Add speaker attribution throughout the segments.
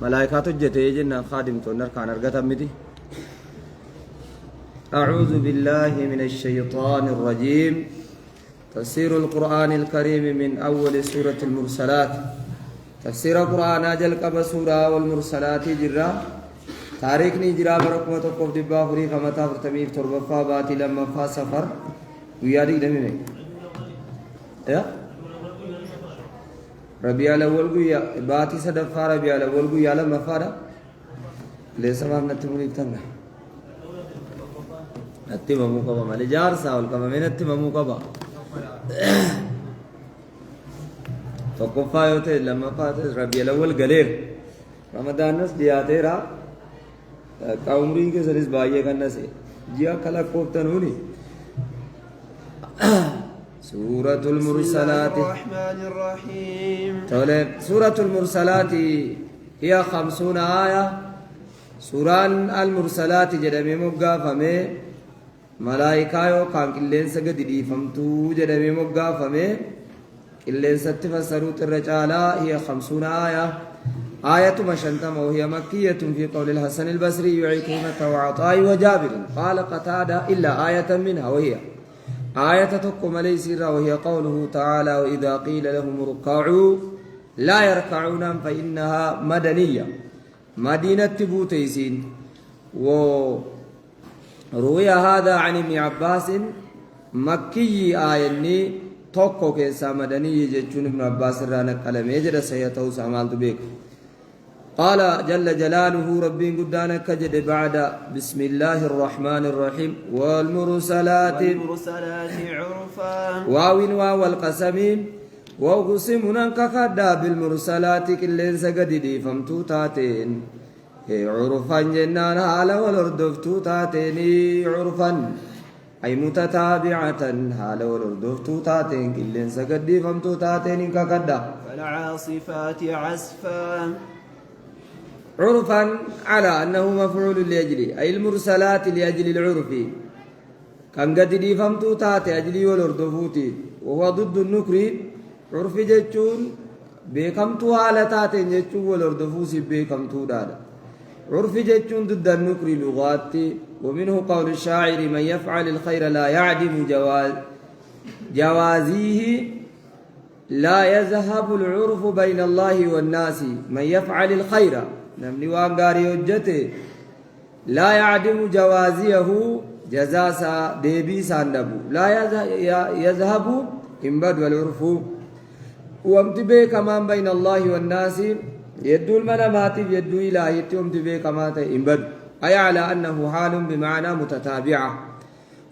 Speaker 1: ملائكة جتي جنة خادم تونر كان أرقت أمتي أعوذ بالله من الشيطان الرجيم تفسير القرآن الكريم من أول سورة المرسلات تفسير القرآن أجل قبل سورة والمرسلات جرا تاريخني جرا بركمة تقف دبا فريق متى فرتميف تربفا باتي لما فا سفر ويادي دمي يا ربيع الأول قويا باتي سدفا ربيع الأول قويا لما فادا ليس ما نتمنى تنا نتمنى مقبا مالي جار ساول كما من نتمنى مقبا فقفا يوتي لما فات ربيع الأول قليل رمضان نس دياته را كاومري के सरिस बाये करने से जिया कला कोफ्तनूनी سورة المرسلات
Speaker 2: الرحمن الرحيم
Speaker 1: طيب سورة المرسلات هي 50 آية سورة المرسلات جدمي مقافمه ملائكة يو كان كلين سجد دي فمتو جدمي مقافمه كلين ستفسروا الرجالة هي 50 آية آية مشنتم وهي مكية في قول الحسن البصري عكرمة وعطاء وجابر قال قتادة إلا آية منها وهي آية تقوم ليس وهي قوله تعالى وإذا قيل لهم اركعوا لا يركعون فإنها مدنية مدينة بوتيسين وروي هذا عن ابن عباس مكي آية توقو كيسا مدنية جتشون ابن عباس رانك على ميجر سيطو سامال تبيك قال جل جلاله ربي قدانا كجد بعد بسم الله الرحمن الرحيم والمرسلات
Speaker 2: عرفا
Speaker 1: واوين واو القسم وقسمنا كخدا بالمرسلات كلين سجددي فمتو تاتين عرفا جنان هالا والردفتو تاتين عرفا أي متتابعة هالا والردفتو تاتين كلين سجددي فمتو تاتين كخدا
Speaker 2: فالعاصفات عسفا
Speaker 1: عرفا على أنه مفعول لأجلي أي المرسلات لأجل العرف كان قد دي فمتو تاتي أجلي والأردفوتي وهو ضد النكري عرف جتشون بكمتو على تاتي جتشون والأردفوسي بكمتو دادا عرف جتشون ضد النكري لغاتي ومنه قول الشاعر من يفعل الخير لا يعدم جوازيه لا يذهب العرف بين الله والناس من يفعل الخير نمني وانغاري وجته لا يعدم جوازيه جزاسا ديبي ساندبو لا يذهب إنبد والعرف وامتبه كمان بين الله والناس يدو المنامات يدو إلهي وامتبه كمان إنبد أي على أنه حال بمعنى متتابعة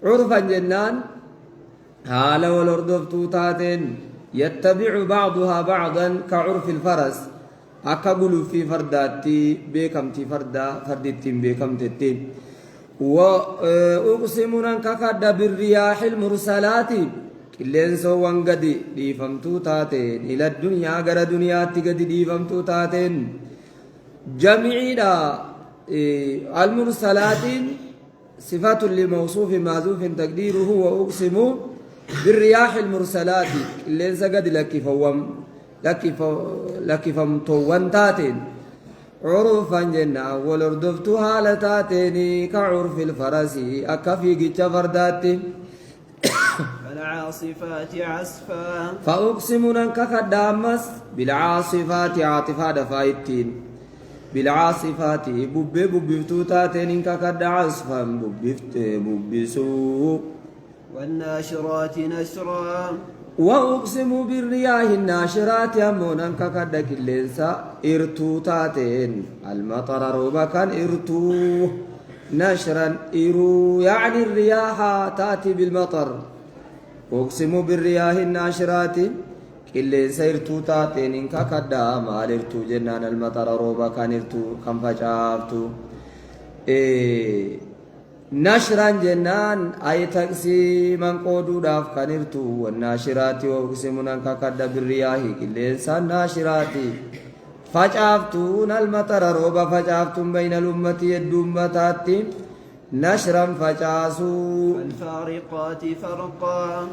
Speaker 1: عرفا جنان حال والأردف توتاتين يتبع بعضها بعضا كعرف الفرس أكبلوا في فرداتي بكمتي فردتين بكمتين وأقسمنا ككد بالرياح المرسلات كلين سوان قد ديفمتو تاتين إلى الدنيا غير دنيا قد ديفمتو تاتين جميعنا المرسلات صفات لموصوف معذوف تقديره وأقسم بالرياح المرسلات كلين سقد لك فمتوان تاتين عرفا جنة والأردفت هالتاتين كعرف الفرس أكفي جيتش فرداتين
Speaker 2: فالعاصفات عسفا
Speaker 1: فأقسم ننك كدامس بالعاصفات عاطفة دفايتين بالعاصفات ببفتو تاتين انك كد عصفا ببسو
Speaker 2: والناشرات نشرا
Speaker 1: وأقسم بالرياح الناشرات أمونا ككدك اللينسا إرتو تاتين المطر روبا كان إرتو نشرا إرو يعني الرياح تأتي بالمطر أقسم بالرياح الناشرات اللينسا إرتو تاتين إنك كدا مال إرتو جنان المطر روبا كان إرتو كم فجافتو نشرا جنان أي تقسيما قودو داف كنرتو والناشرات وقسمنا ككد بالرياح كلينسا ناشراتي فجافتون المطر روبا فجافتون بين الأمة الدمتات نشرا فجاسو
Speaker 2: والفارقات فرقا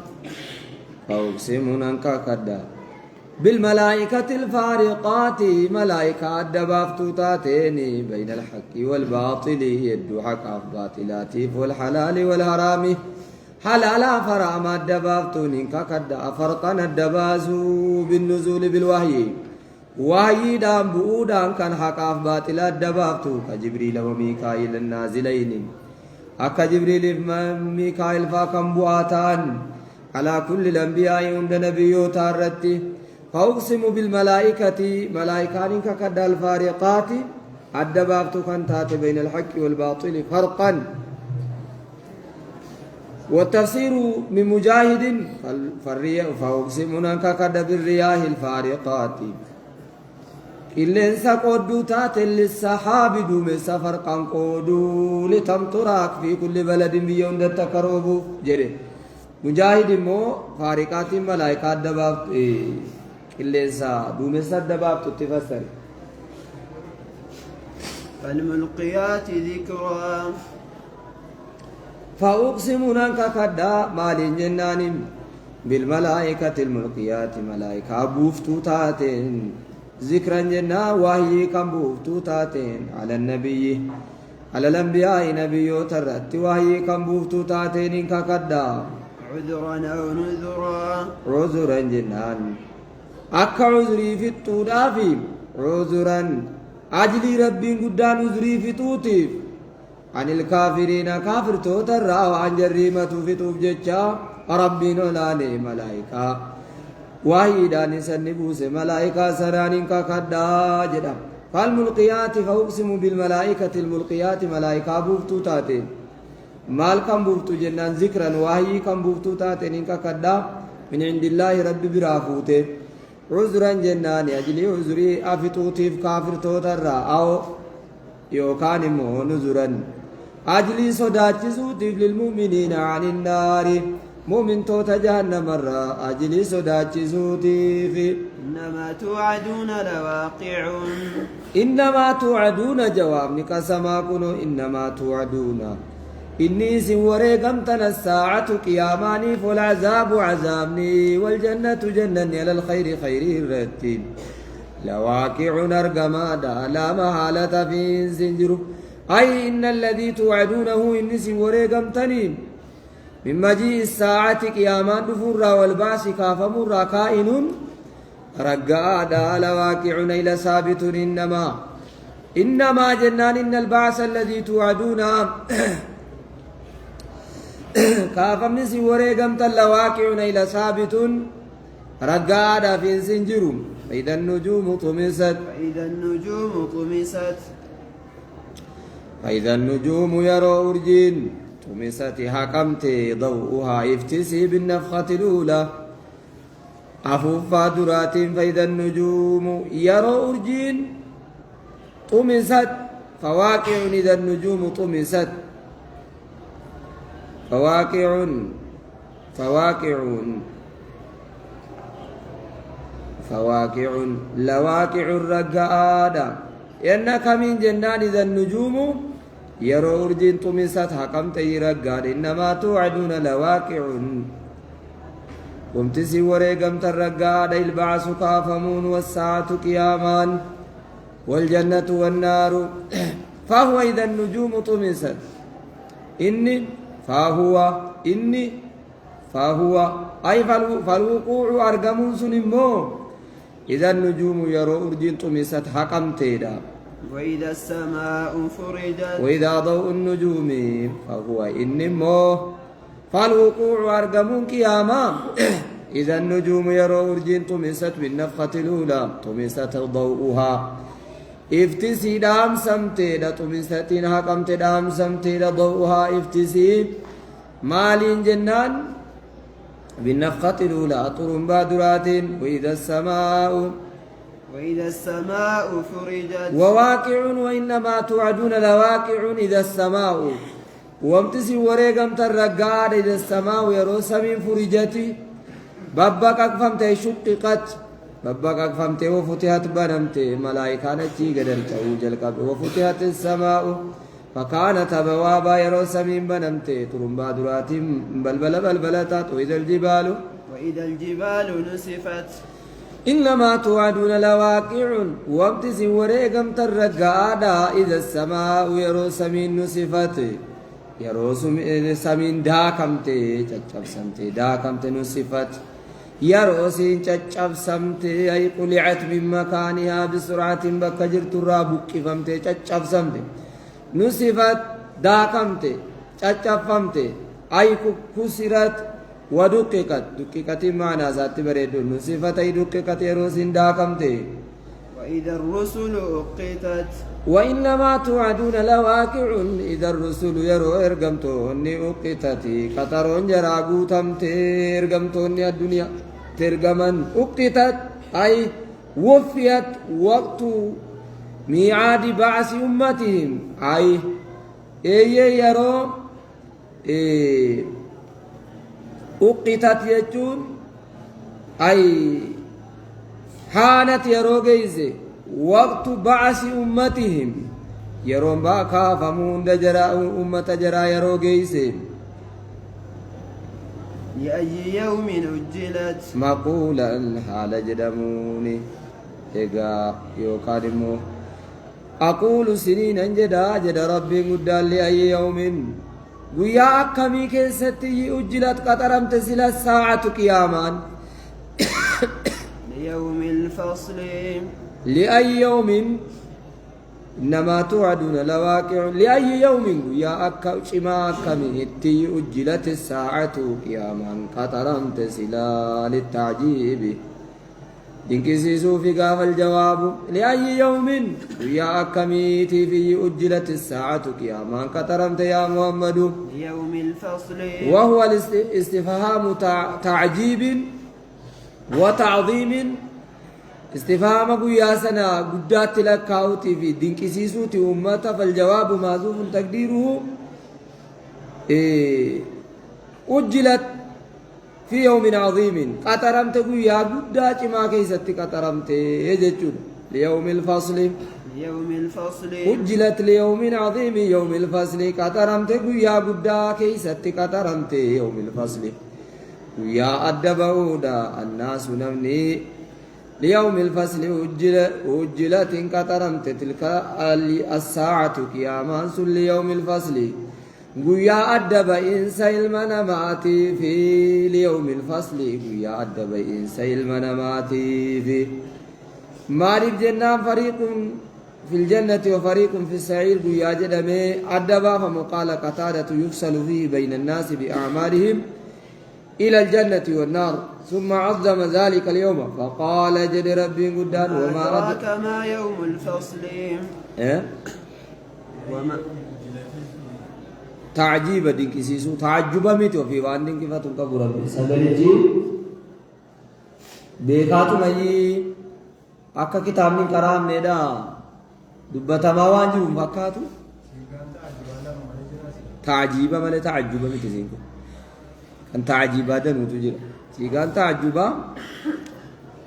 Speaker 1: فأقسمنا ككد بالملائكة الفارقات ملائكة الدبافتو تاتيني بين الحق والباطل يدو حق باطلات والحلال والحرام حلالا فرام الدبافتو ننكا كد أفرقنا الدبازو بالنزول بالوحي وحي دام بؤودان كان حق باطلات دبافتو كجبريل وميكائيل النازلين أكا جبريل وميكائيل فاكم بؤاتان على كل الأنبياء عند نبيو تارتي فأقسم بالملائكة ملائكان ككد الفارقات الدبابت كانت بين الحق والباطل فرقا والتفسير من مجاهد فأقسمنا ككد بالرياح الفارقات إلين سقودو تات للسحاب دوم سفر قان قودو لتمطرك في كل بلد بيوم تكروب جري مجاهد مو فارقات ملائكة الدبابت إلينسا دومسا الدباب تتفسر
Speaker 2: فالملقيات ذكرا
Speaker 1: فأقسم نانكا كدا مالين جنان بالملائكة الملقيات ملائكة بوفتو تاتين ذكرا جنا وهي كم بوفتو تاتين على النبي على الأنبياء نبيو ترت وهي كم بوفتو تاتين إنكا كدا
Speaker 2: عذرا أو نذرا
Speaker 1: عذرا جنان أكا عذري في الطودافي عذرا أجلي ربي قدان عذري في توتيف عن الكافرين كافر توتر وعن جريمة في توفجتشا ربي نولاني ملائكة وحيدان سنبوس ملائكة سرانين كدا جدا فالملقيات فأقسم بالملائكة الملقيات ملائكة بوفتو تاتين مال كم بوفتو جنان ذكرا وحي كم بوفتو تاتين كدا من عند الله ربي برافوته عذرا جنان أجلي عذري أفتوتيف كافر توتر أو يوكان مو نذرا أجلي صداتشوتيف للمؤمنين عن النار مؤمن توت جهنم مرة أجلي صداتشوتيف
Speaker 2: إنما توعدون لواقع
Speaker 1: إنما توعدون جواب نكسما كنو إنما توعدون إني سوري قمتنا الساعة قياماني فالعذاب عذابني والجنة جنني على الخير خيره الرتين لواقع أرقمادا لا محالة في زنجر أي إن الذي توعدونه إني سوري قمتني من مجيء الساعة قيامان دفورا والباس كافمورا كائن رقادا لواقع إلى ثابت إنما جنان إن البعث الذي توعدون كافمني سوري قمت اللواقعون إلى ثابت رقادا في سنجر فإذا النجوم طمست فإذا النجوم يرى أرجين طمست حكمت ضوءها افتسي بالنفخة الأولى أفوفا درات فإذا النجوم يرى أرجين طمست فواقع إذا النجوم طمست فواقع لواقع الرقادة إنك من جنان ذا النجوم يرى أرجين طمست حكمت يرقاد إنما توعدون لواقع وامتسي وريقمت الرقادة البعث كافمون والساعة قيامان والجنة والنار فهو إذا النجوم طمست فهو أي فالوقوع أرقمون سنمو إذا النجوم يرى أرجين طمست حكمتيدا
Speaker 2: وإذا السماء فرجت
Speaker 1: وإذا ضوء النجوم فهو إنمو فالوقوع أرقمون قياما إذا النجوم يرى أرجين طمست بالنفخة الأولى طمست ضوءها افتسي دام سمتيدا طمستين حكمت دام سمتيدا ضوءها افتسي مالين جنان بالنفخة الأولى طرمبا درات وإذا
Speaker 2: السماء فرجت
Speaker 1: وواقع وإنما توعدون لواقع إذا السماء وامتسي وريقم ترقاد إذا السماء يروس من فرجتي بابك أقفمت شققت بابك أقفمت وفتحت بنمت ملائكة نجي قدرت وجلك وفتحت السماء فكانت أبوابا يروس من بنمت ترمبا درات بلبلتات وإذا الجبال
Speaker 2: نسفت
Speaker 1: إنما توعدون لواقع وابتس وريقم ترقادا إذا السماء يرو سمين نصفت يرو سمين داكمتي تجبسمتي داكمتي نصفت يرو سين تجبسمتي أي قلعت من مكانها بسرعة بكجر ترابك فمتي تجبسمتي نصفت داكمتي تجبسمتي أي كسرت ودققت دققت معنى ذات بريد نصفتي دققت يروسين داكمتي
Speaker 2: وإذا الرسل أقتت
Speaker 1: وإنما توعدون لواقع إذا الرسل يرو إرقمتوني أقتتي قطرون جراغو تمتي إرقمتوني الدنيا ترقمن أقتت أي وفيت وقت ميعاد بعث أمتهم أي يرو أقتت يجون أي حانت يروغيز وقت بعث أمتهم يروم باكا فمون دجرا أمة جرا يروغيز
Speaker 2: لأي يوم أجلت
Speaker 1: مقولا حال جدموني إيغا يوكادمو أقول سنين أنجدا جد ربي مدى لأي يوم ويا أكمي كيستي أجلت قطرمت سلا الساعة قيامان
Speaker 2: ليوم الفصل
Speaker 1: لأي يوم إنما توعدون لواقع لأي يوم ويا أكما أكمي تي أجلت الساعة قيامان قطرمت سلا للتعجيب دينكسيسو في قاف الجواب لأي يوم ويا أكميتي في أجلت الساعة قياما كترمت يا محمد
Speaker 2: يوم الفصل
Speaker 1: وهو الاستفهام تعجيب وتعظيم استفهام يا سنة قدات لك هاوتي في دينكسيسو تي أمتا فالجواب معذوف تقديره أجلت في يوم عظيم قطرمت يا قدات ما كيست قطرمت يجتون ليوم الفصل
Speaker 2: يوم الفصل
Speaker 1: أجلت ليوم عظيم يوم الفصل قطرمت يا قدا كيست قطرمت يوم الفصل يا أدبودا الناس نمني ليوم الفصل أجلت قطرمت تلك الساعة قياما ليوم الفصل قويا أدب إنسا المناماتي في ليوم الفصل قويا أدب إنسا المناماتي في مارب جنة فريق في الجنة وفريق في السعير قويا جدمي أدبا فمقال قتادة يفصل فيه بين الناس بأعمالهم إلى الجنة والنار ثم عظم ذلك اليوم فقال جد ربي قدان وما
Speaker 2: أدراك ما يوم الفصل وما
Speaker 1: تعجيب دينكسيسو تعجبا ميتو في وان دينكفتون كبرا سبلجي بيكاتو مجي أكا كتابني كرام نيدا دبتا ما وانجو مفكاتو تعجيبا مالي تعجبا ميتو زينكو كان تعجيبا دنو تجير سيغان تعجبا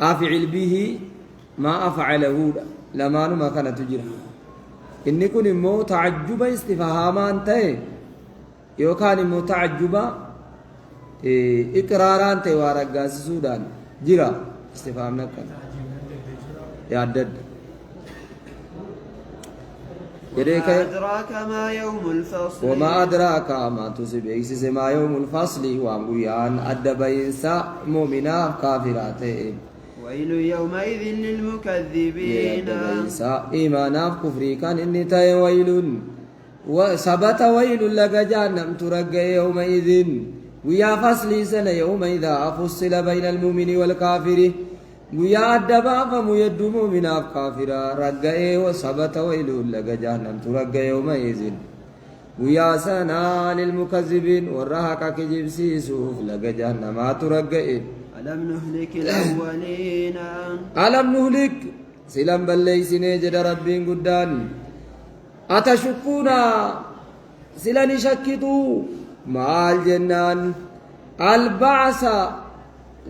Speaker 1: أفعل به ما أفعله لما نما كان تجير إني كن مو تعجبا استفهامان تاي يوكان متعجبا إقراران تيوارقاس سودان جرا استفهامنا كان يعدد
Speaker 2: وما أدراك ما يوم الفصل
Speaker 1: وما أدراك ما تسبيكس ما يوم الفصل وانقيان أدب إنسا مؤمنا كافرات
Speaker 2: ويل يومئذ للمكذبين
Speaker 1: إيمانا كفري كان إني تاي ويل وثبت ويل لك جهنم ترقى يومئذ ويا فصلي سنة يومئذ فصل بين المؤمن والكافر ويا أدبا فميد مؤمنا كافرا رقى وثبت ويل لك جهنم ترقى يومئذ ويا سنة للمكذبين والرهق كجبسي سوف لك جهنم ترقى
Speaker 2: ألم نهلك الأولين
Speaker 1: ألم نهلك سلم بليسني جد ربين قدان أتشكون سلني شكتوا مع الجنان البعث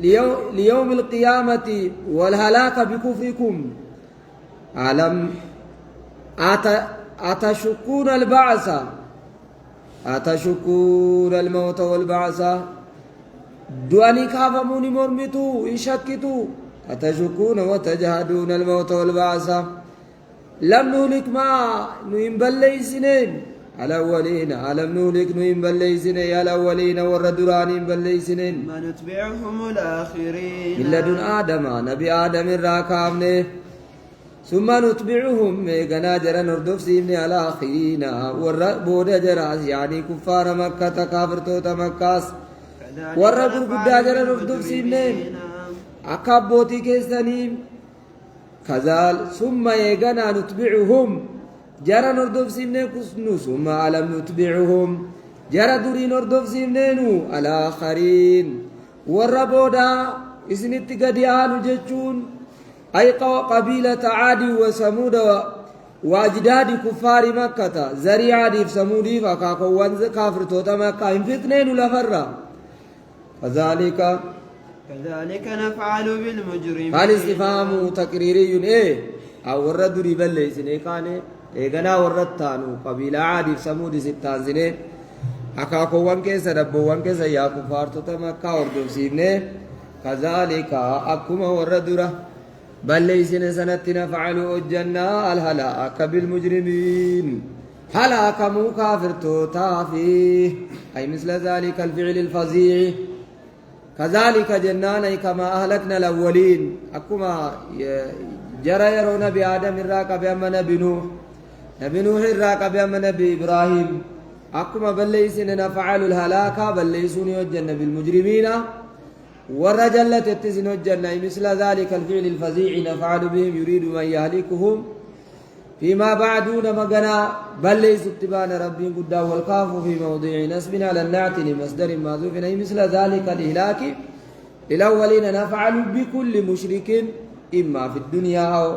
Speaker 1: ليوم القيامة والهلاك بكفركم ألم أتشكون البعث أتشكون الموت والبعث دواني كافموني مرمتو يشكتو أتشكون وتجهدون الموت والبعث لم نهلك ما نهنبل ليسنين الأولين ألم نهلك نهنبل ليسنين يا الأولين والردران نهنبل ليسنين
Speaker 2: ما نتبعهم الآخرين
Speaker 1: إلا دون آدم نبي آدم الراكامنه ثم نتبعهم ميغنا جرى نردف سيبني على آخرين والرب جرى يعني كفار مكة كافرتو مكاس والرب قد جرى نردف سيبني أكابوتي كيسانيم كذال ثم يغنا نتبعهم جرى نردف سيبني كسنو ثم ألم نتبعهم جرى دوري نردف سيبني الآخرين والرب دا إسنت قديان جتشون أي قبيلة عاد وثمود وأجداد كفار مكة زريعة عاد وثمود فكاكوان كافر توتا مكة إن فتنين لفرّا
Speaker 2: كذلك نفعل بالمجرمين
Speaker 1: فالاستفهام تقريري إيه أو ورد ريبل ليسني كان إيغنا وردتانو قبيلة عاد وثمود ستان سنة أكاكوان كيسا ربوان كيسا يا كفار توتا مكة وردو سيبني كذلك أكما وردره بل ليسن سنة نفعلوا الجنة الهلاك بالمجرمين هلاك مو كافر توتا فيه أي مثل ذلك الفعل الفظيع كذلك جنان كما أهلكنا الأولين أكما جرى يرون بآدم الراك بأما نبي نوح الراك بأما نبي إبراهيم أكما بل ليسن نفعل الهلاك بل ليسن الجنة بالمجرمين والرجلة تتزن الجنة مثل ذلك الفعل الفظيع نفعل بهم يريد من يهلكهم فيما بعدون مغنى بل ليس اتبان ربي قد والكاف في موضع نسب على النعت لمصدر محذوف مثل ذلك الإهلاك للأولين نفعل بكل مشرك إما في الدنيا أو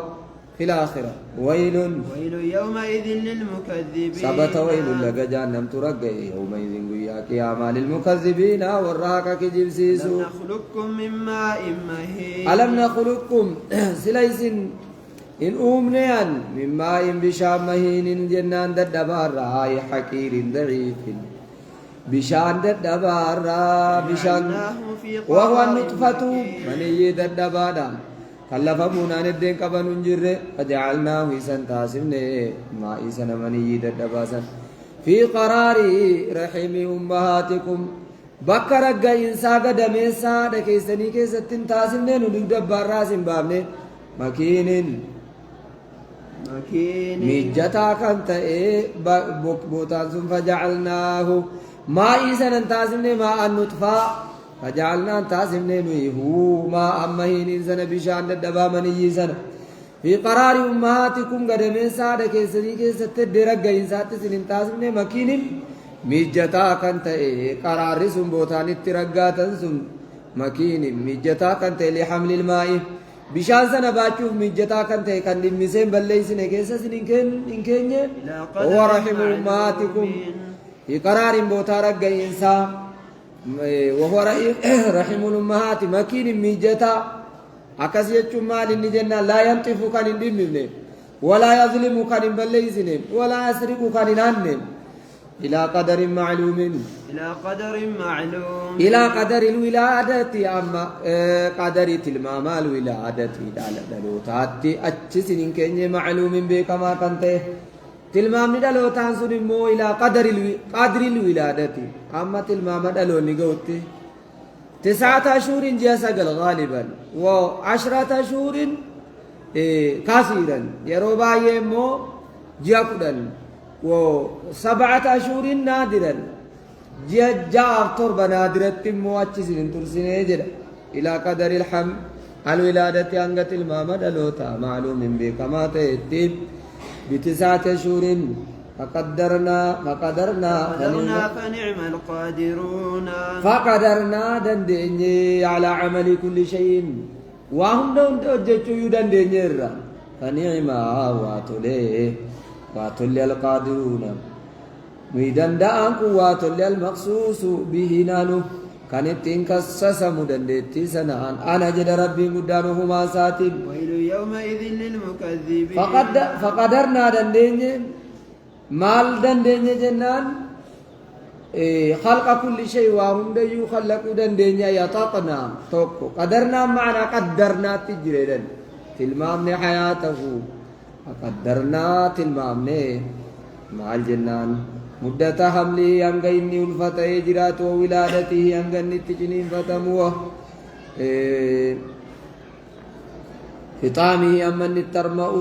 Speaker 1: في الآخرة ويل
Speaker 2: يومئذ للمكذبين
Speaker 1: ثبت ويل لك جهنم ترقى يومئذ قياك يا مال المكذبين والراك كجبسيسو
Speaker 2: ألم نخلقكم من ماء مهين
Speaker 1: ألم نخلقكم سليس إن أمنيا من ماء بشام مهين جنان ددبار راي حكير ضعيف بشان ددبار بشان وهو النطفة مني ددبادا كلفمونا ندين قبن نجر فجعلناه إسان تاسمني ما إسان مني ددباسا في قرار رحم أمهاتكم بكر رجع إنسان دميسا دكيسني كيستين تاسمني ندبار راسم بابني مكين ميجتا كانت بوتان ثم فجعلناه ما إسان تاسمني ما النطفة فجعلنا تاسمني نويه ما أمهين إنسان بشان دبا مني إنسان في قرار أمهاتكم قدمين سادة كيسري كيسة درقة إنسان تسنين تاسمني مكين ميجتا كانت قرار سن بوتان اترقا تنسن مكين ميجتا كانت لحمل الماء بشان سنة باتشوف ميجتا كانت كان لمسين بليسن كيسة سنين كين هو رحم أمهاتكم في قرار بوتان رقا إنسان وهو رحم الأمهات مكين ميجتا أكسيت مال النجنة لا ينطف كان دمنه ولا يظلم كان بليزنه ولا يسرق كان نانه إلى قدر معلوم إلى قدر الولادة أما قدر تلمام الولادة دلوتات أجسن كن معلوم بكما كنته تلمام دلوتان سنمو إلى قدر الولادة أما تلمام دلو نقوته 9 أشهر جاسقل غالبا و10 أشهر كثيرا يروبا يمو جاكدا و7 أشهر نادرا جاء تربة نادرة مو أجسن ترسين إلى قدر الحمل الولادة أنقت المامد لوتا معلوم بكما تأتي ب9 أشهر فقدرنا
Speaker 2: فنعم القادرون
Speaker 1: فقدرنا دندني على عمل كل شيء وهم دون توجهوا يدندني فنعم واتولي القادرون ويدندان قواتولي المخصوص به نانو كانت تنكسس مدندتي سنان أنا جد ربي مدانهما ساتب
Speaker 2: ويل يومئذ للمكذبين
Speaker 1: فقدرنا دندني مال دندني جنان خلق كل شيء وهم ديو خلقوا دندنيا يطاقنا توقو قدرنا معنا قدرنا تجريدا تلمامني حياته قدرنا تلمامني مع الجنان مدة حمله أنغا إني الفتى جرات وولادته أنغا نتجنين فتموه فطامه أمن الترمأ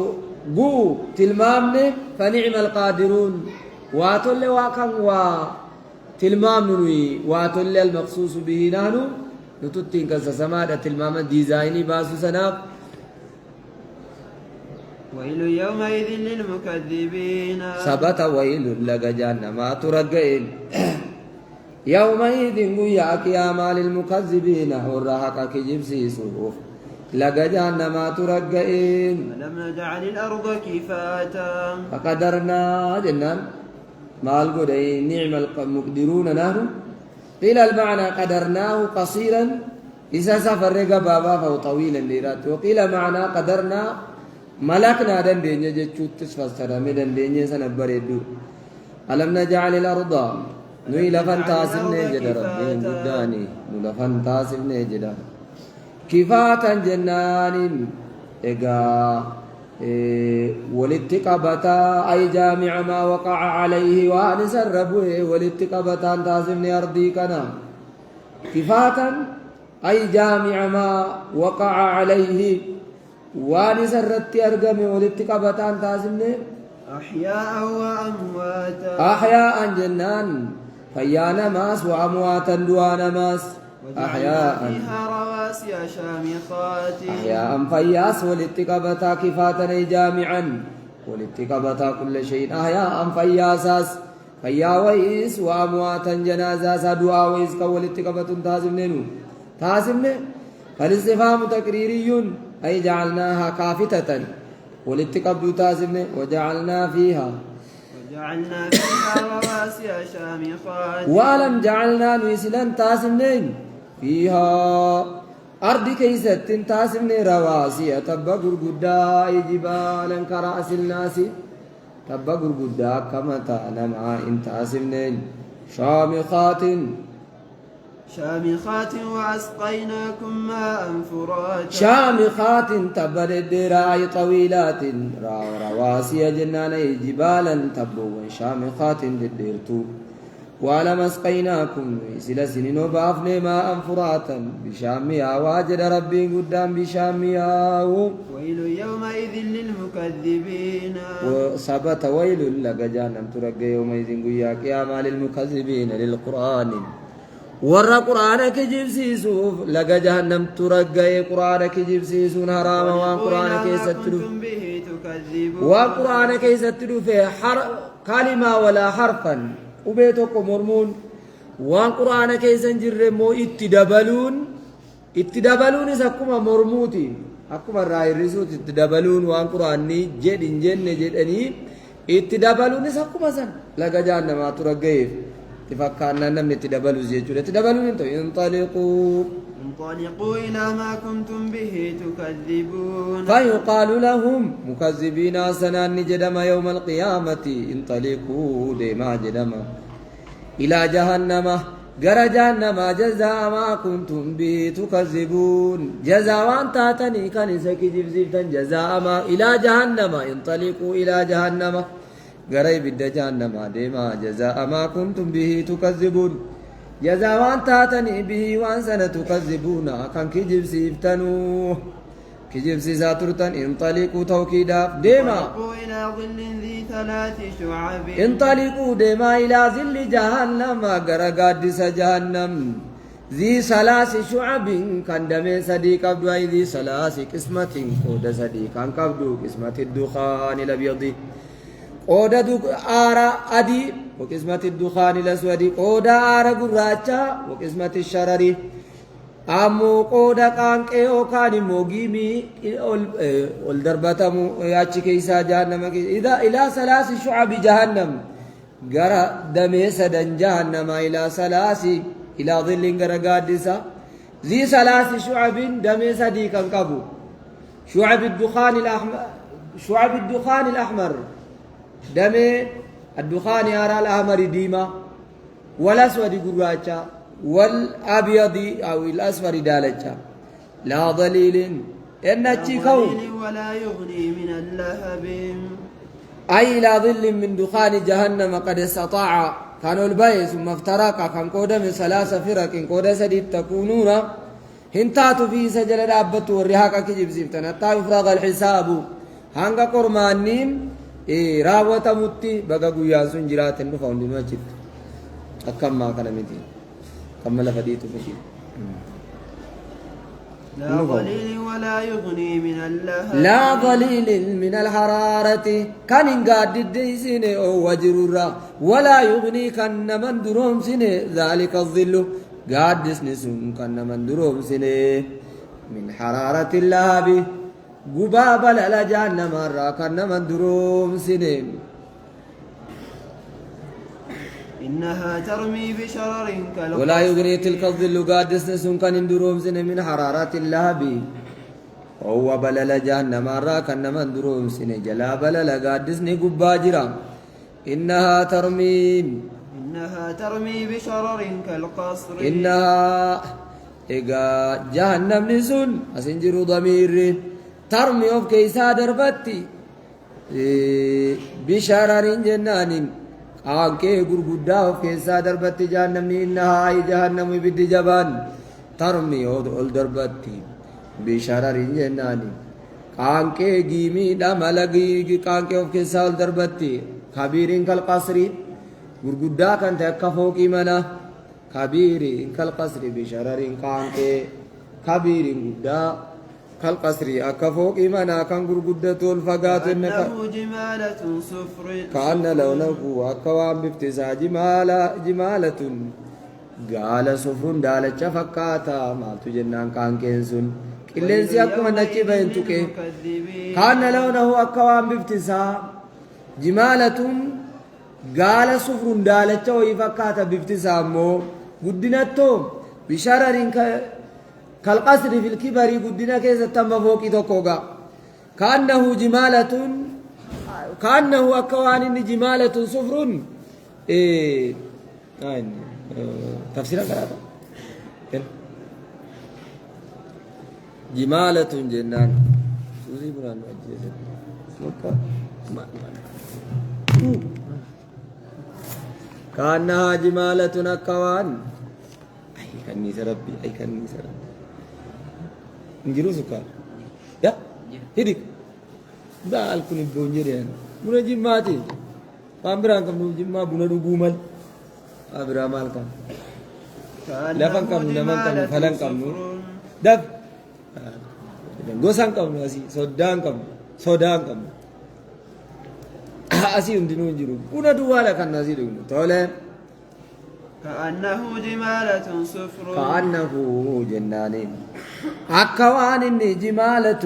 Speaker 1: بو تلمامني فنعم القادرون واتل واكم تلمامني واتل المخصوص به نحن نتتين كسسمادة تلمام ديزايني باسو سناب
Speaker 2: ويل يومئذ للمكذبين
Speaker 1: ثبت ويل لك جهنم ترقين يومئذ قياك يا مال المكذبين والرهق كجبسي سوف لك جهنم ترقين
Speaker 2: ألم نجعل الأرض كفاتا
Speaker 1: فقدرنا جنان مال قدي نعم المقدرون نحن قيل المعنى قدرناه قصيرا إذا سفر بابا فهو طويلا ليرات وقيل معنى قدرنا ملكنا دندنيا جتشوت تسفسر مدندنيا سنبر يدو ألم نجعل الأرض نوي لفن تاسم نجد ربين قداني نلفن تاسم نجد كفاتا جنان إيقا ولتقبتا أي جامع ما وقع عليه وانسر ربوه ولتقبتا تاسم نيردي كنا كفاتا أي جامع ما وقع عليه وانسر رتي أرقمي ولتقبتا تاسم
Speaker 2: أحياء وأمواتا
Speaker 1: أحياء جنان فيانا ماس وأمواتا دوانا ماس أحياء
Speaker 2: فيها رواسي شامخات
Speaker 1: أحياء فياس ولتقبتا كفاتا جامعا ولتقبتا كل شيء أحياء فياساس فيا ويس وأمواتا جنازا دعا ويس كولتقبتا تازمن فالاستفهام تقريري أي جعلناها كافتة ولتقبتا تازمن وجعلنا فيها
Speaker 2: رواسي شامخات
Speaker 1: ولم جعلنا نسلا تاسمنين فيها أرض كيست تاسمن رواسي تبا غرغدا جبالا كرأس الناس تبا غرغدا كما تنمع إن تاسمنين
Speaker 2: شامخات وأسقيناكم ماء فراتا
Speaker 1: شامخات تبا الدراع طويلات رواسي جنان جبالا تبوا شامخات للديرتو ولم اسقيناكم سلا سنين وبافني ماء فراتا بشاميا واجد ربي قدام بشاميا
Speaker 2: ويل يومئذ للمكذبين
Speaker 1: وثبت ويل لك جهنم ترقى يومئذ قياك يا مال المكذبين للقرآن ور قرآن كجيب سيسوف لك جهنم ترقى قرآن كجيب سيسون حرام وقرآن كيستلو وقرآن كيستلو في كلمة ولا حرفا وبيتك مرمون وان قرآن كيسن جر مو اتدبلون سكما مرموتي أكما رأي الرسول اتدبلون وان قرآن جن جدني اتدبلون سكما سن لقى جانا ما ترقيف تفكرنا نمن اتدبلوا زيجون اتدبلون انتو
Speaker 2: انطلقوا إلى ما كنتم به تكذبون
Speaker 1: فيقال لهم مكذبين سنان جدما يوم القيامة انطلقوا ديما جدما إلى جهنم غرى جهنم جزاء ما كنتم به تكذبون جزاء وانت تاتني كان سكجب زفتا جزاء ما إلى جهنم انطلقوا إلى جهنم غرى بد جهنم ديما جزاء ما كنتم به تكذبون جزاء وانت تاتني به وانسنا تكذبون كان كجب زفتنو كجب ساترتن انطلقوا توكيدا ديما
Speaker 2: إلى ظل ذي ثلاث شعب
Speaker 1: انطلقوا ديما إلى ظل جهنم غرى قادس جهنم ذي ثلاث شعب كان دمي صديق عبدو أي ذي ثلاث قسمة قود صديق كان قبدو قسمة الدخان الأبيض قود آرى أدي وقسمة الدخان الأسود قود آرى قراجة وقسمة الشرر أمو قود قانقه وكان موغيمي والدربتم ياتي كيسا جهنم إذا إلى ثلاث شعب جهنم غرى دمي سدن جهنم إلى ثلاث إلى ظل غرى قادسة ذي ثلاث شعب دمي سديكا قبو شعب الدخان الأحمر دمي الدخان يرى الأحمر ديما والأسود قراجة والأبيض أو الأصفر دالجة لا ظليل إن كون
Speaker 2: ولا يغني من اللهب
Speaker 1: أي لا ظل من دخان جهنم قد استطاع كانوا البيس ثم افترق كان قودا من ثلاث فرق قودا سديد تكونون هنتات في سجل رابط والرهاق كجيب زفتنا حتى يفرغ الحساب هانغا قرمانين راوة متي بقى قياسون جرات النفع لما جد أكم ما كان مدين كمل فديت فشيد
Speaker 2: لا ظليل ولا يغني من اللهب
Speaker 1: لا ظليل من الحرارة كان قاد الديسين أو وجرورا ولا يغني كان من دروم سنة ذلك الظل قاد دسنسون كان من دروم سنة من حرارة اللهب قباب للجان مرة كان من دروم سنة
Speaker 2: إنها ترمي بشرر كالقصر
Speaker 1: ولا يغني تلك الظل قاد دسنسون كان دروم سنة من حرارة اللهب وهو بلل جهنم مرة كان من دروم سنة جلا بلل قاد دسني قباجرا إنها
Speaker 2: ترمي بشرر كالقصر
Speaker 1: إنها إيجا جهنم نسون أسنجر ضمير ترمي أوف كيسا دربتي بشرر جنان آنكي غرغدا أوف كيسا دربتي جهنم إنها أي جهنم بد جبان ترمي أول دربتي بشرر جنان آنكي جيمي دملغي آنكي أوف كيسا أول دربتي خبيرين كالقصر غرغدا كان تكفوكي منا خبيرين كالقصر بشرر كانكي خبيرين غدا كالقصر أكفوكي منا كان غرغدا طول فقات
Speaker 2: كأنه جمالة صفر
Speaker 1: كأن لونه أكوان بافتزا جمالة قال صفر دالة فكاتا ما تجنان كان كنسون إلنسي أكما نكي بينتك كأن لونه أكوان بافتزا جمالة قال صفر دالة ويفكاتا بافتزا مو قدنتو بشرر كالقصر في الكبر قدنا كيسا تم فوقي توكوغا كأنه أكوان جمالة صفر تفسيرا كراتا جمالة جنان سوزي بران أجيزة كأنها جمالة أكوان أي كنيسة ربي أي كنيسة ربي نجرو سكر يا هيك دا الكل بونجريان بنا جماتي پامبران كم جما بنا دوغومل ابرا مال كم لفن كم نمن كم فلان كم دب غوسان كم اسي سودان كم اسي اندنو نجرو بنا دوالا كان نازي دغنو توله
Speaker 2: كأنه جمالة صفر
Speaker 1: كأنه جنان أكوان جمالة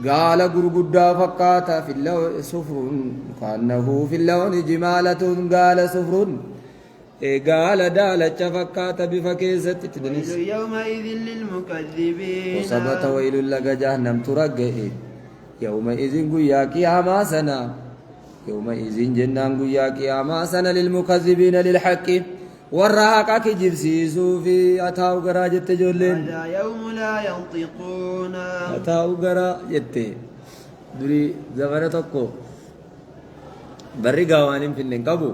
Speaker 1: قال غرغدا فقاتا في اللون صفر كأنه في اللون جمالة قال صفر قال دالة فقاتا بفكيزة تدنس
Speaker 2: ويل يومئذ للمكذبين
Speaker 1: وصبت ويل لك جهنم ترقئ يومئذ قياك ما سنا يومئذ جنان قياك ما سنا للمكذبين للحق والرهاق كجرسيسو في أتاو غرا جت جولين
Speaker 2: هذا يوم لا ينطقون
Speaker 1: أتاو غرا جت دري زمانة تكو بري غوانين فينن كابو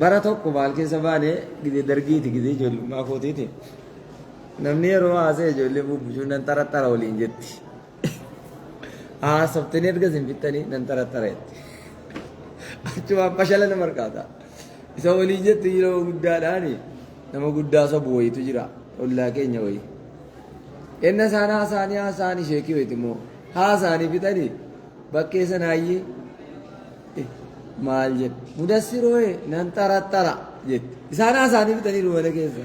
Speaker 1: برا تكو بالك سبانه كذي درجي كذي جول ما خوتي थे नमने रो आसे जोले वो बुझु नंतर तरह ओलिन जत्ती सप्तनेर का जिम्पितनी नंतर तरह अचुआ पशला नंबर का था isa waliin jettu yeroo guddaadhaani nama guddaa sabu wayitu jira ollaa keenya wayi enna isaan haasaanii sheekii wayiti immoo haasaanii fixanii bakkee sanaayyee maal jedhe mudassirooye nan xaraxara jette isaan haasaanii fixanii rumana keessa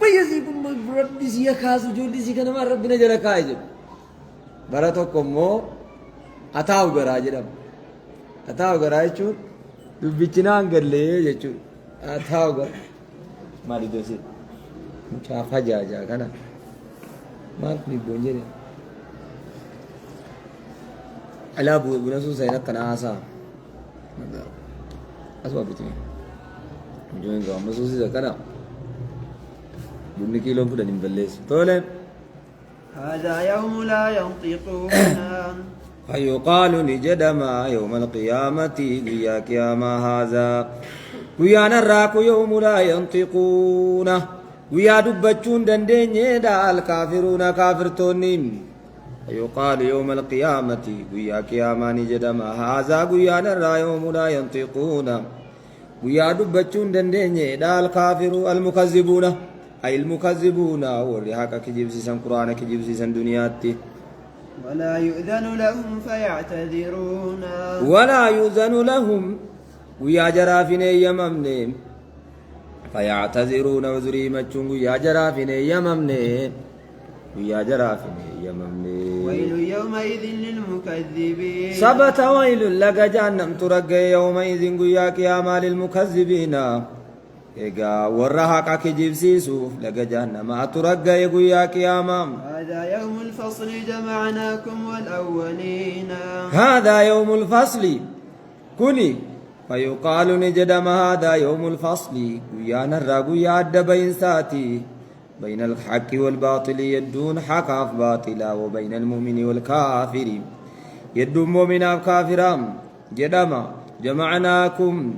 Speaker 1: bayyasii kun rabbi siya kaasu ijoolli sii kanamaan rabbina jala kaa'e jedhu bara tokko immoo ataa'u garaa jedhama ataa'u garaa jechuun dubbichinaan gallee jechuudha ataa'u garaa maali dosi mucaa fajaajaa kana maal kun ibboon jedhe alaa buna sun sayin akkana haasaa أسوأ بتني جوين قام مسوسي ذكرنا بني كيلو فدا نبلس تولين
Speaker 2: هذا يوم لا ينطقون
Speaker 1: فيقال نجدما يوم القيامة وياك يا ما هذا ويا نراك يوم لا ينطقون ويا دبتشون دندين دا الكافرون كافرتونين فيقال يوم القيامة وياك يا ما نجدما هذا ويا نرا يوم لا ينطقون ويا دبتشون دندين دا الكافر المكذبون أي المكذبون وريحك كجيبسي سن قرآن كجيبسي سن دنياتي
Speaker 2: ولا يؤذن لهم فيعتذرون
Speaker 1: ولا يؤذن لهم ويا جرافين يممنين فيعتذرون وزري مچون ويا جرافين يممنين ويا جرافين يممنين
Speaker 2: ويل يومئذ للمكذبين
Speaker 1: ثبت ويل لك جهنم ترقى يومئذ ويا قياما للمكذبين إيجا ورهاك كجيبسيسوف لقى جهنم أترقى يا قياما
Speaker 2: هذا يوم الفصل جمعناكم والأولين
Speaker 1: هذا يوم الفصل كني فيقال نجدم هذا يوم الفصل ويا نرى ويا بين ساتي بين الحق والباطل يدون حق باطلا وبين المؤمن والكافر يدون مؤمن كافرام جدما جمعناكم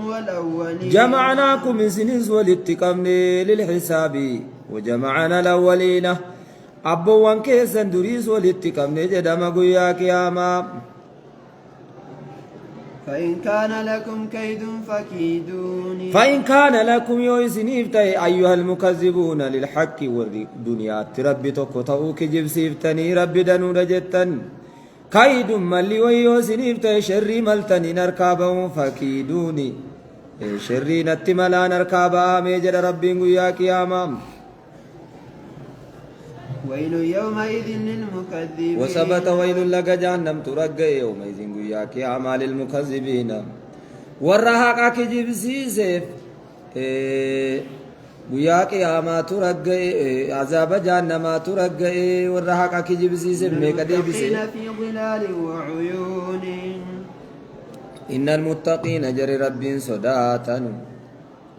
Speaker 2: والأولين
Speaker 1: جمعناكم سنز والاتقامن للحساب وجمعنا الأولين أبوان كيسن دريس والاتقامن جدما قيا قياما
Speaker 2: فإن كان لكم كيد فكيدوني
Speaker 1: فإن كان لكم يوسنيفتي أيها المكذبون للحق والدنيا ربي تقطعوك جبسيفتني ربي دنو رجتن كيد ملي ويوسنيفتي شري ملتني نركابهم فكيدوني شري نتملا نركابا ميجر ربي قيا قياما
Speaker 2: ويل يومئذ للمكذبين
Speaker 1: وثبت ويل لك جهنم ترقى يومئذ قياك أعمال المكذبين والرهاق جبسيسف قياك أعمال ترقى عذاب جهنم ترقى والرهاق جبسيسف ميكدي بسيف
Speaker 2: في ظلال وعيون
Speaker 1: إن المتقين جر رب صداتا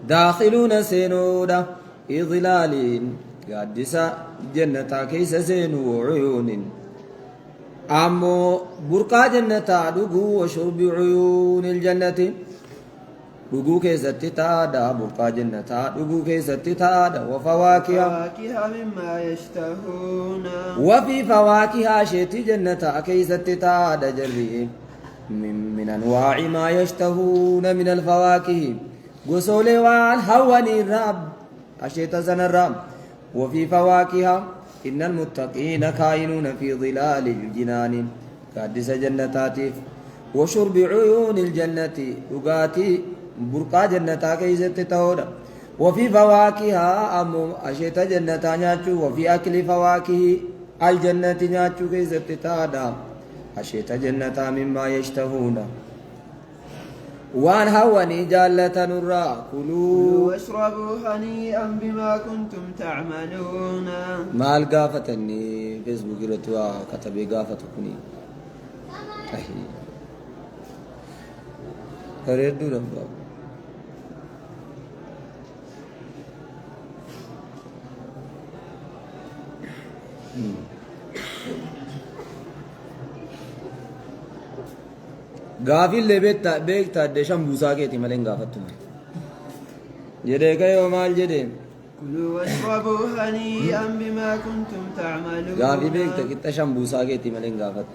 Speaker 1: داخلون سينودا إظلالين قادسة جنة كيس زين وعيون أمو برقا جنة دقو وشرب عيون الجنة دقو كيس تتادا برقا جنة دقو كيس تتادا وفواكه
Speaker 2: مما يشتهون
Speaker 1: وفي فواكه شيت جنة كيس تتادا جري من أنواع ما يشتهون من الفواكه قصولي والهواني الرب أشيت زن الرب وفي فواكه إن المتقين كائنون في ظلال الجنان كادس جنتاتيف وشرب عيون الجنة لغاتي برقا جنتا كيست تهودا وفي فواكه أمو أشيت جنتا نياتشو وفي أكل فواكه الجنة نياتشو كيست تهودا أشيت جنتا مما يشتهون وان هوني جالة نرى كلوا
Speaker 2: واشربوا هنيئا بما كنتم تعملون
Speaker 1: مال قافتني فيسبوك رتوا كتبي قافتكني هريدو ربا غافل اللي بيكتا دشان بوسا كيتي ملين غافتنا جديك يوم الجدين
Speaker 2: كلوا واشربوا هنيئا بما كنتم تعملون
Speaker 1: غافي بيكتا كتا شان بوسا كيتي ملين غافت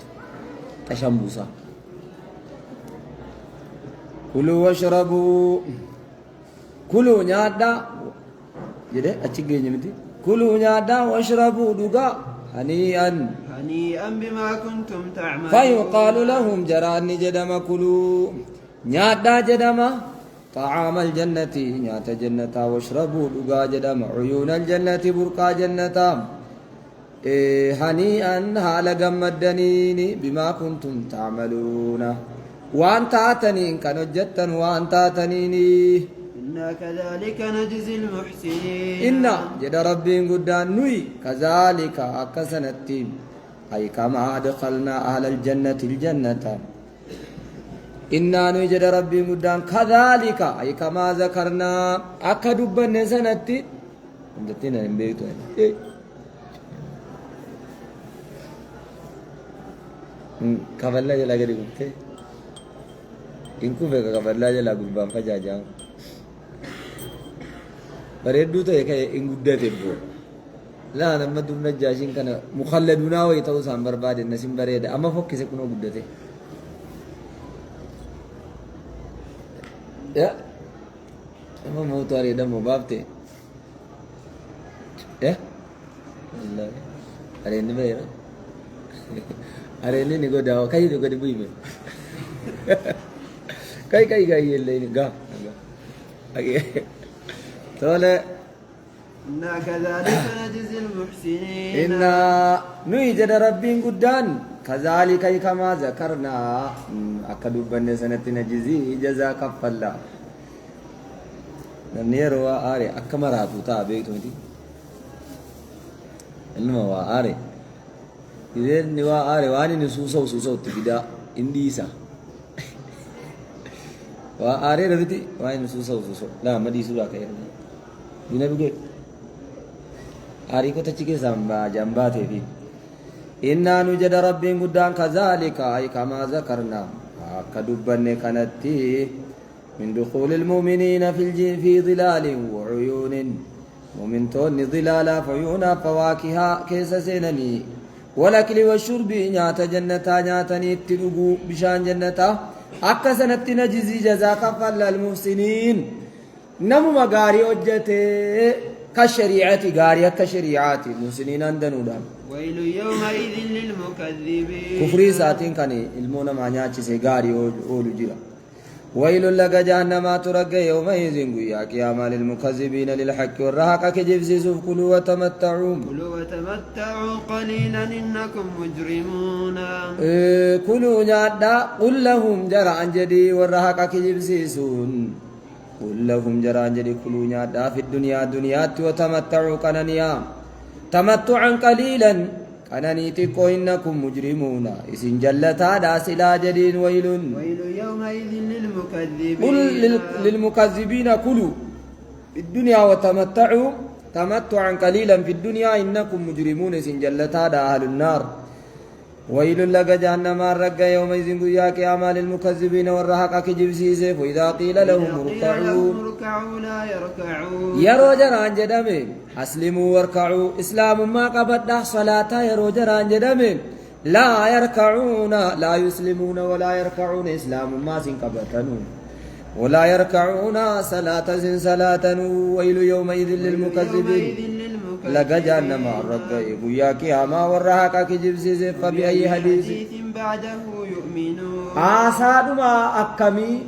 Speaker 1: تشان بوسا كلوا واشربوا كلوا نيادا جدي أتشيجي نمتي كلوا نيادا واشربوا دوغا هنيئا
Speaker 2: بما كنتم تعملون
Speaker 1: فيقال لهم جران جدما كلوا نيادا جدما طعام الجنة نيات جنة واشربوا دوغا جدما عيون الجنة برقا جنة هنيئا هال غمدنين بما كنتم تعملون وان تاتنين كانوا جتا وان تاتنين
Speaker 2: إنا كذلك نجزي المحسنين
Speaker 1: إنا جد ربي قدان نوي كذلك أكسنتين أي كما أدخلنا أهل الجنة الجنة إنا نوجد ربي مدان كذلك أي كما ذكرنا أكدب النسنتي عندنا نبيتو كفلا جلا قدي قلت إنكو فيك كفلا جلا قبان فجاجان bareedduu ta'e ka'e in guddate boo laa nama dubna jaashin kana mukhalladunaa wayi ta'uu isaan barbaade nasin bareeda amma fokkise kunoo guddate ya amma mootu areedamo baafte ya wallahi areenni beera areenni ni godaawa kayi ni godi buyime kayi yelleeni gaa تولى
Speaker 2: إنا كذلك نجزي المحسنين
Speaker 1: إنا نوجد ربي قدان كذلك كما ذكرنا أكدوا بني سنة نجزي جزاء كفلا نيروا آري أكمراتو تابعتو دي الموا آري إذن نوا آري واني نسوسو تبدا إنديسا وآري ربتي واني نسوسو لا مدي سورا كيرنا dina buge ari ko tachike samba jambate fi inna nujada rabbin gudan kazalika ay kama zakarna akadubbanne kanatti min dukhulil mu'minina fi dhilalin wa uyunin mu'min tonni dhilala fayuna fawakiha kaysa senani walakli washurbi nyata jannata nyatani ittidugu bishan jannata akkasanatti najzi jazaka fallal muhsinin نمو مغاري وجته كشريعة غارية كشريعة المسلمين عندنا
Speaker 2: ويل يومئذ للمكذبين
Speaker 1: كفري ساتين كاني المونا معناه چيسي غاري اولو جرا ويل لك جهنم ترق يومئذ يا قيام للمكذبين للحق والرهق كجفزيسوف كلوا وتمتعوا
Speaker 2: قليلا إنكم مجرمون
Speaker 1: كلوا نادا قل لهم جرى عن جدي والرهق كجفزيسون قل لهم جران جدي كلوا نادا في الدنيا دنيات وتمتعوا كنانيا تمتعا قليلا كنانيتكو إنكم مجرمون إسن جلتا دا سلا جدين ويل
Speaker 2: يومئذ للمكذبين
Speaker 1: قل للمكذبين كلوا في الدنيا وتمتعوا تمتعا قليلا في الدنيا إنكم مجرمون إسن جلتا دا أهل النار ويل لك جهنم الرق يومئذ قياك أعمال المكذبين والرهق كجبسيسه وإذا قيل لهم اركعوا
Speaker 2: لا يركعون
Speaker 1: يرو جران جدمي أسلموا واركعوا إسلام ما قبض صلاة يرو جران جدمي لا يركعون لا يسلمون ولا يركعون إسلام ما سنقبتنون ولا يركعون صلاة صلاة ويل يومئذ للمكذبين لك جهنم الرق يقوياك أما والرهق كجبسيس فبأي حديث
Speaker 2: بعده يؤمنون
Speaker 1: آسادما أكمي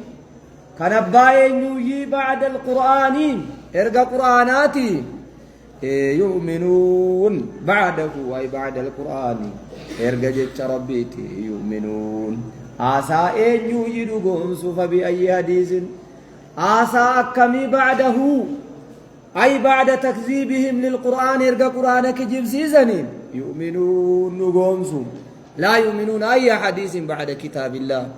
Speaker 1: كنباين يوي بعد القرآن إرقى قرآناتي يؤمنون بعده أي بعد القرآن إرقى جتش ربيتي يؤمنون آسا إن يوي دقونس فبأي حديث آسا أكمي بعده أي بعد تكذيبهم للقرآن إرقى قرآنك جبسيزني يؤمنون نقومسون لا يؤمنون أي حديث بعد كتاب الله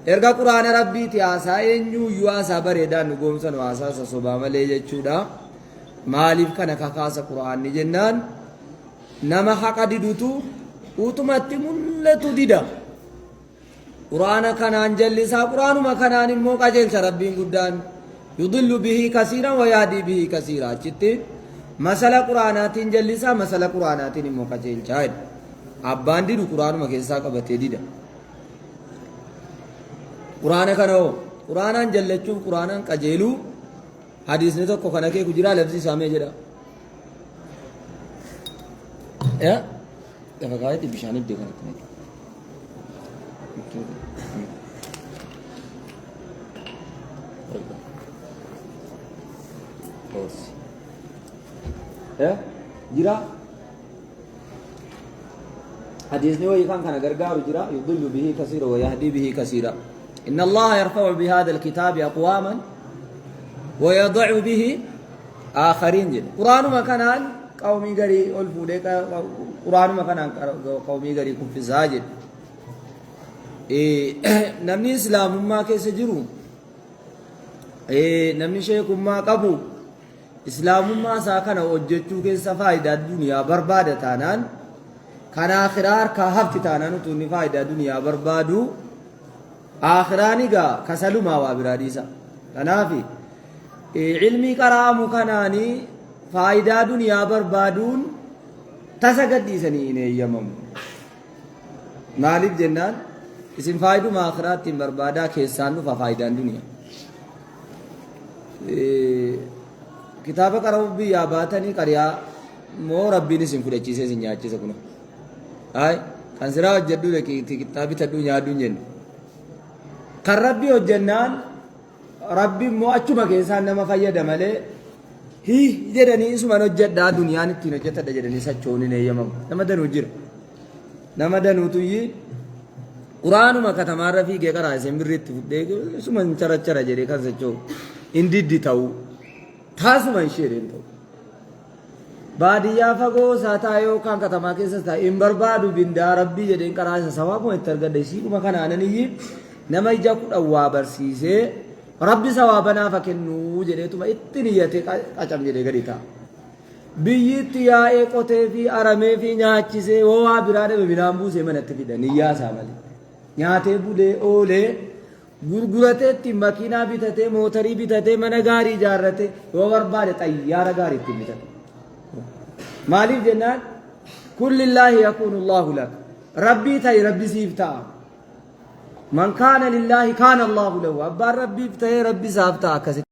Speaker 1: إرقى قرآن ربي تياسا إنيو يواسا بريدان نقومسا واساسا صباما ليجتشودا مالف كان كاكاسا قرآن جنان نما حقا ديدوتو وتمتي ملتو ديدا قرآن كان أنجلسا قرآن ما كان نمو قجل ربي قدان يضل به كثيرا ويهدي به كثيرا جتي مسألة قرآنات جلسا مسألة قرآنات نمو قجل شاهد أبان دي قرآن ما كيسا قبتي ديدا قرآن كانو قرآن جلچو قرآن قجلو حديث نے تو کنا کے گجرا لفظی سامنے جڑا یا دغایت بشانب دیکھنا ya jira حديث نوي كان غرغارو جرا يضل به كثيرا ويهدي به كثيرا إن الله يرفع بهذا الكتاب أقواما ويضع به آخرين جل قرآن ما كان قومي غري الفودك قرآن ما كان قومي غري كف ساجد namni islaamummaa keessa jiru namni sheekummaa qabu islaamummaa isaa kana hojjechuu keessa faayidaa duniyaa barbaada taanaan kan akhiraa harkaa hafti taanaan utuu inni faayidaa duniyaa barbaadu akhiraan egaa kasalumaa waa biraa dhiisa. Kanaaf ilmii qara'amu kanaanii faayidaa duniyaa barbaaduun tasa gadhiisanii hin eeyyamamu. Maaliif jennaan isin faayiduma akhiraatti hin barbaadaa keessaan dhufa faayidaan duniyaa. Kitaaba qara'uuf biyyaa baatanii qariyaa moo rabbiin isin fudhachiisee isin nyaachisa kuna. Kan siraa hojjedhu kitaaba bitadhu nyaadhu hin jennu. Kan rabbii hojjennaan rabbi immoo achuma keessaan nama fayyada malee jedhanii isuman hojjedhaa duniyaan ittiin hojjetadha jedhanii sachoon hin eeyyamamu. Nama danuu jira. Nama danuutu quraanuma katamaarra fiigee qaraa isin birriitti fudhee isuman charachara jedhee kan sachoo hin diddi ta'u taasuma hin sheereen ta'u. Baadiyyaa fagoo isaa taa'ee yookaan katamaa keessa taa'e hin barbaadu bindaa rabbii jedheen qaraa isa sawaabuma itti argadda isiidhuma kanaanan nama ija kudha waa barsiisee rabbi sawaaba naaf kennuu jedheetuma itti niyyatee qacam jedhee gadi ta'a. Biyyitti yaa'ee qotee fi aramee fi nyaachisee waa biraa dhabe binaan buusee manatti fida niyyaa isaa malee. Nyaatee bulee oolee gurguratee ittiin makiinaa bitatee mootarii bitatee mana gaarii ijaarratee yoo barbaade xayyaara gaarii ittiin bitata. Maaliif jennaan kullillaahi yakuunu Allaahu lak rabbii ta'i rabbi siif ta'a. Man kaana lillaahi kaana Allaahu lahu abbaan rabbiif ta'ee rabbi isaaf ta'a akkasitti.